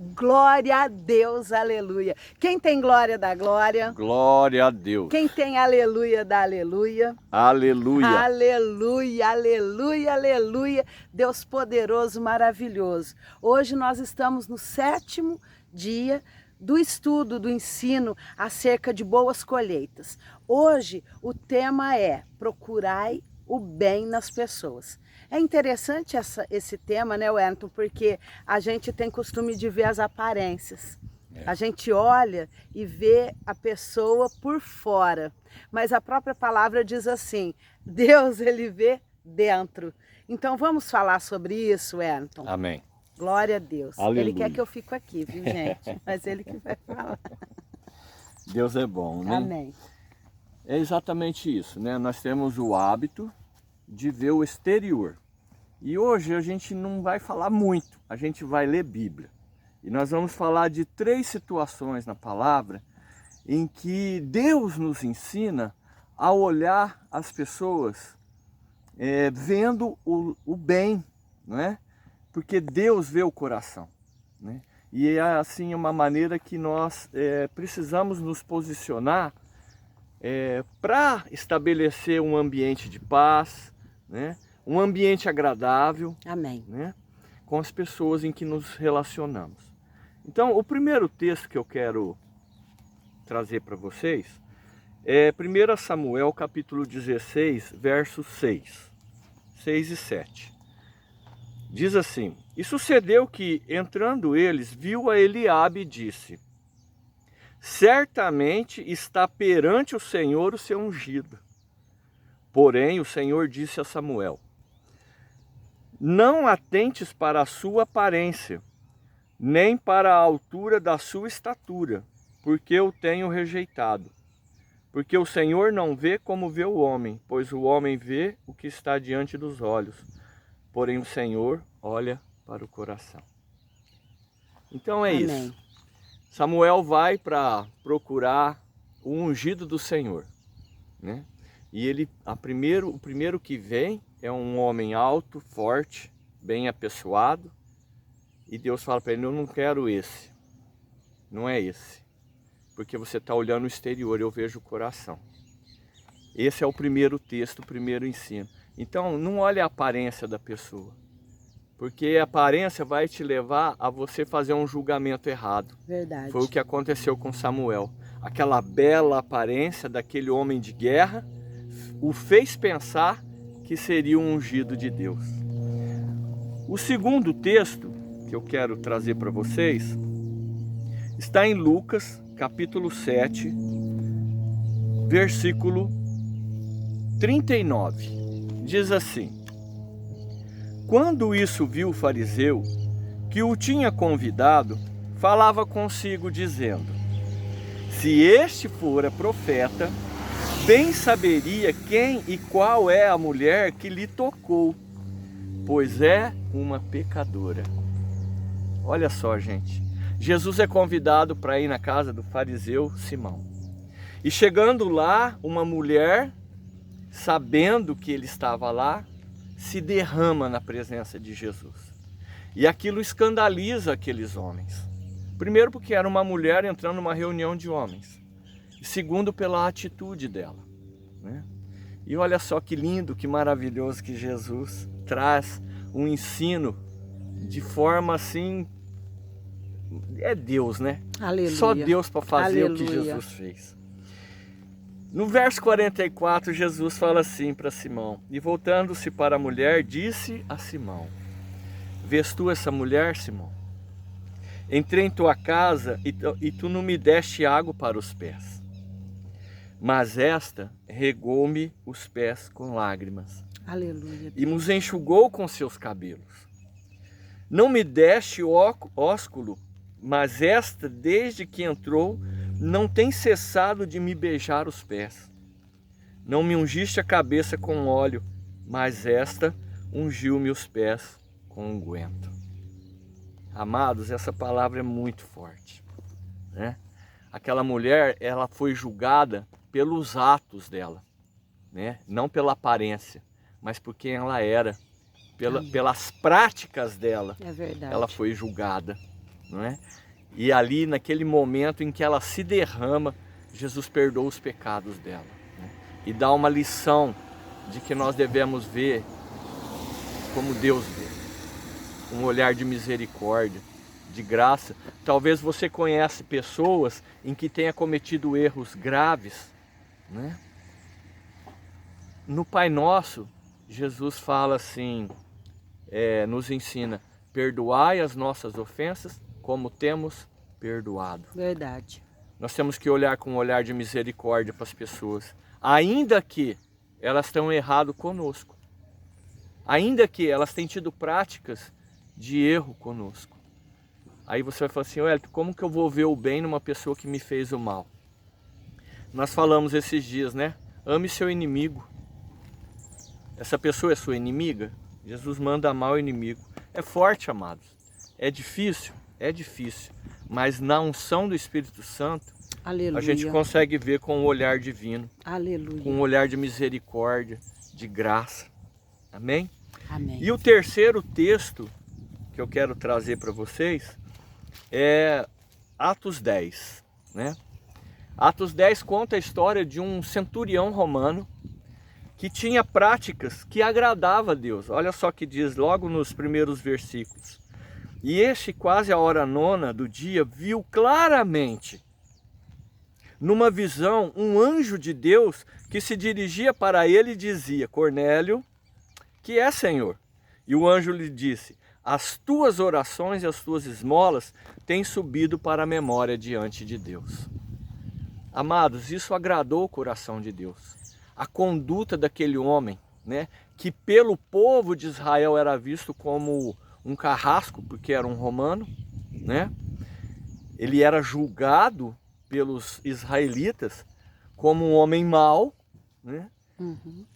Glória a Deus, aleluia. Quem tem glória da glória? Glória a Deus. Quem tem aleluia da aleluia? Aleluia. Aleluia, aleluia, aleluia. Deus poderoso, maravilhoso. Hoje nós estamos no 7º dia do estudo, do ensino acerca de boas colheitas. Hoje o tema é: procurai o bem nas pessoas. É interessante esse tema, né, Wellington, porque a gente tem costume de ver as aparências. A gente olha e vê a pessoa por fora, mas a própria palavra diz assim: Deus, ele vê dentro. Então vamos falar sobre isso, Wellington? Amém. Glória a Deus. Aleluia. Ele quer que eu fique aqui, viu, gente? Mas ele que vai falar. Deus é bom, né? Amém. É exatamente isso, né? Nós temos o hábito de ver o exterior. E hoje a gente não vai falar muito, a gente vai ler Bíblia. E nós vamos falar de 3 situações na palavra em que Deus nos ensina a olhar as pessoas vendo o bem, não é? Porque Deus vê o coração, né? E é assim uma maneira que nós precisamos nos posicionar para estabelecer um ambiente de paz, né? Um ambiente agradável. Amém. Né? Com as pessoas em que nos relacionamos. Então, o primeiro texto que eu quero trazer para vocês é 1 Samuel capítulo 16, versos 6 e 7. Diz assim: E sucedeu que, entrando eles, viu a Eliabe e disse: Certamente está perante o Senhor o seu ungido. Porém, o Senhor disse a Samuel: Não atentes para a sua aparência, nem para a altura da sua estatura, porque eu tenho rejeitado. Porque o Senhor não vê como vê o homem, pois o homem vê o que está diante dos olhos, porém o Senhor olha para o coração. Então é Amém. isso. Samuel vai para procurar o ungido do Senhor, né? E o primeiro que vem é um homem alto, forte, bem apessoado. E Deus fala para ele: eu não quero esse. Não é esse. Porque você está olhando o exterior, eu vejo o coração. Esse é o primeiro texto, o primeiro ensino. Então, não olhe a aparência da pessoa. Porque a aparência vai te levar a você fazer um julgamento errado. Verdade. Foi o que aconteceu com Samuel. Aquela bela aparência daquele homem de guerra o fez pensar que seria um ungido de Deus. O segundo texto que eu quero trazer para vocês está em Lucas, capítulo 7, versículo 39. Diz assim: Quando isso viu o fariseu, que o tinha convidado, falava consigo, dizendo: Se este fora profeta, bem saberia quem e qual é a mulher que lhe tocou, pois é uma pecadora. Olha só, gente. Jesus é convidado para ir na casa do fariseu Simão. E chegando lá, uma mulher, sabendo que ele estava lá, se derrama na presença de Jesus. E aquilo escandaliza aqueles homens. Primeiro porque era uma mulher entrando numa reunião de homens. E segundo pela atitude dela, né? E olha só que lindo, que maravilhoso que Jesus traz um ensino de forma assim, é Deus, né? Aleluia. Só Deus para fazer Aleluia. o que Jesus fez. No verso 44, Jesus fala assim para Simão: E voltando-se para a mulher, disse a Simão: Vês tu essa mulher, Simão? Entrei em tua casa e tu não me deste água para os pés. Mas esta regou-me os pés com lágrimas. Aleluia. E nos enxugou com seus cabelos. Não me deste ósculo, mas esta, desde que entrou, não tem cessado de me beijar os pés. Não me ungiste a cabeça com óleo, mas esta ungiu-me os pés com unguento. Amados, essa palavra é muito forte, né? Aquela mulher, ela foi julgada pelos atos dela, né? Não pela aparência, mas por quem ela era, pelas práticas dela. É verdade. Ela foi julgada, não é? E ali, naquele momento em que ela se derrama, Jesus perdoa os pecados dela, né? E dá uma lição de que nós devemos ver como Deus vê, um olhar de misericórdia, de graça. Talvez você conhece pessoas em que tenha cometido erros graves, né? No Pai Nosso, Jesus fala assim, nos ensina: perdoai as nossas ofensas como temos perdoado. Verdade. Nós temos que olhar com um olhar de misericórdia para as pessoas, ainda que elas estão errado conosco, ainda que elas tenham tido práticas de erro conosco. Aí você vai falar assim: Wellington, como que eu vou ver o bem numa pessoa que me fez o mal? Nós falamos esses dias, né? Ame seu inimigo. Essa pessoa é sua inimiga? Jesus manda amar o inimigo. É forte, amados. É difícil, mas na unção do Espírito Santo, Aleluia. a gente consegue ver com um olhar divino, Aleluia. com um olhar de misericórdia, de graça. Amém? Amém. E o terceiro texto que eu quero trazer para vocês é Atos 10, né? Atos 10 conta a história de um centurião romano que tinha práticas que agradavam a Deus. Olha só que diz logo nos primeiros versículos. E este, quase a hora nona do dia, viu claramente, numa visão, um anjo de Deus que se dirigia para ele e dizia: Cornélio, que é, Senhor? E o anjo lhe disse: as tuas orações e as tuas esmolas têm subido para a memória diante de Deus. Amados, isso agradou o coração de Deus. A conduta daquele homem, né, que pelo povo de Israel era visto como um carrasco, porque era um romano, né? Ele era julgado pelos israelitas como um homem mau, né?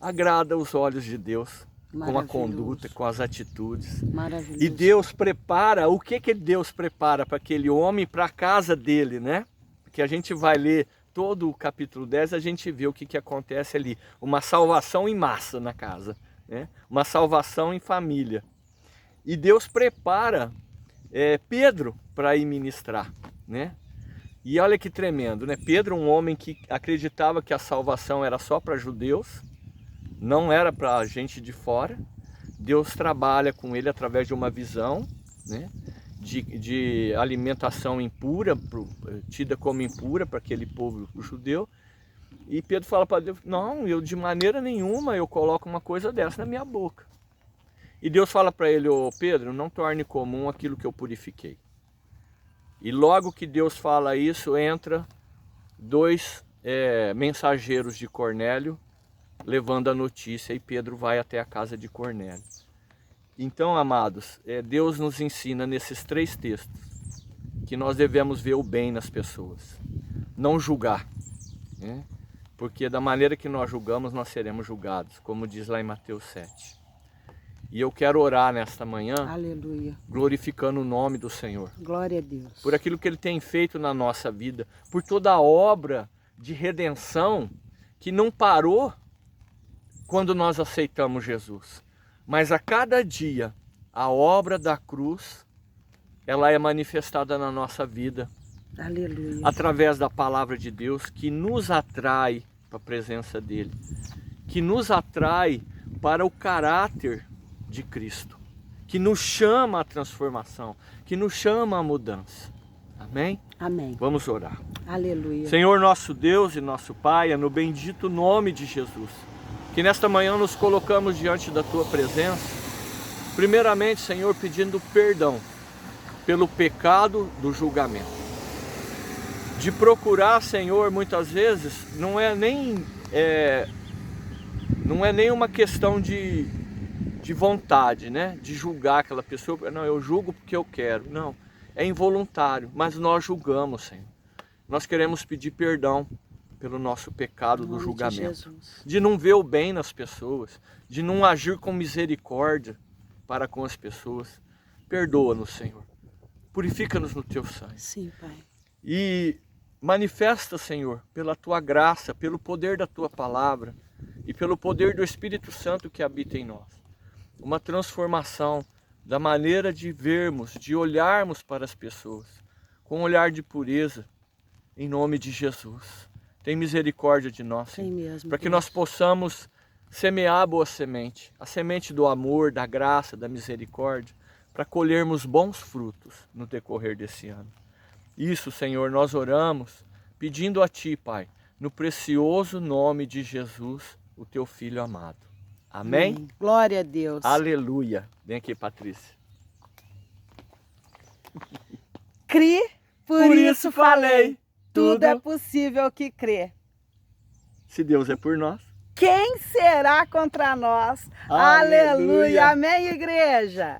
Agrada os olhos de Deus com a conduta, com as atitudes. Maravilhoso. E Deus prepara, o que Deus prepara para aquele homem, para a casa dele, né? Porque a gente vai ler todo o capítulo 10, a gente vê o que acontece ali. Uma salvação em massa na casa, né? Uma salvação em família. E Deus prepara Pedro para ir ministrar, né? E olha que tremendo, né? Pedro, um homem que acreditava que a salvação era só para judeus, não era para gente de fora. Deus trabalha com ele através de uma visão, né? De alimentação impura, tida como impura para aquele povo judeu. E Pedro fala para Deus: não, eu de maneira nenhuma eu coloco uma coisa dessa na minha boca. E Deus fala para ele: ô Pedro, não torne comum aquilo que eu purifiquei. E logo que Deus fala isso, entra dois mensageiros de Cornélio levando a notícia, e Pedro vai até a casa de Cornélio. Então, amados, Deus nos ensina nesses três textos que nós devemos ver o bem nas pessoas, não julgar, né? Porque da maneira que nós julgamos, nós seremos julgados, como diz lá em Mateus 7. E eu quero orar nesta manhã, Aleluia. glorificando o nome do Senhor. Glória a Deus. Por aquilo que Ele tem feito na nossa vida, por toda a obra de redenção que não parou quando nós aceitamos Jesus. Mas a cada dia, a obra da cruz, ela é manifestada na nossa vida. Aleluia. Através da palavra de Deus, que nos atrai para a presença dEle. Que nos atrai para o caráter de Cristo. Que nos chama à transformação. Que nos chama à mudança. Amém? Amém. Vamos orar. Aleluia. Senhor nosso Deus e nosso Pai, é no bendito nome de Jesus, que nesta manhã nos colocamos diante da Tua presença, primeiramente, Senhor, pedindo perdão pelo pecado do julgamento. De procurar, Senhor, muitas vezes, não é nem uma questão de vontade, né? De julgar aquela pessoa. Não, eu julgo porque eu quero. Não, é involuntário, mas nós julgamos, Senhor. Nós queremos pedir perdão pelo nosso pecado do julgamento, de não ver o bem nas pessoas, de não agir com misericórdia para com as pessoas. Perdoa-nos, Senhor. Purifica-nos no Teu sangue. Sim, Pai. E manifesta, Senhor, pela Tua graça, pelo poder da Tua palavra e pelo poder do Espírito Santo que habita em nós, uma transformação da maneira de vermos, de olharmos para as pessoas, com um olhar de pureza, em nome de Jesus. Tem misericórdia de nós, Senhor, para que nós possamos semear a boa semente, a semente do amor, da graça, da misericórdia, para colhermos bons frutos no decorrer desse ano. Isso, Senhor, nós oramos pedindo a Ti, Pai, no precioso nome de Jesus, o Teu Filho amado. Amém? Glória a Deus. Aleluia. Vem aqui, Patrícia. Cri, por isso falei. Tudo é Tudo. possível que crê. Se Deus é por nós. Quem será contra nós? Aleluia. Aleluia. Amém, igreja?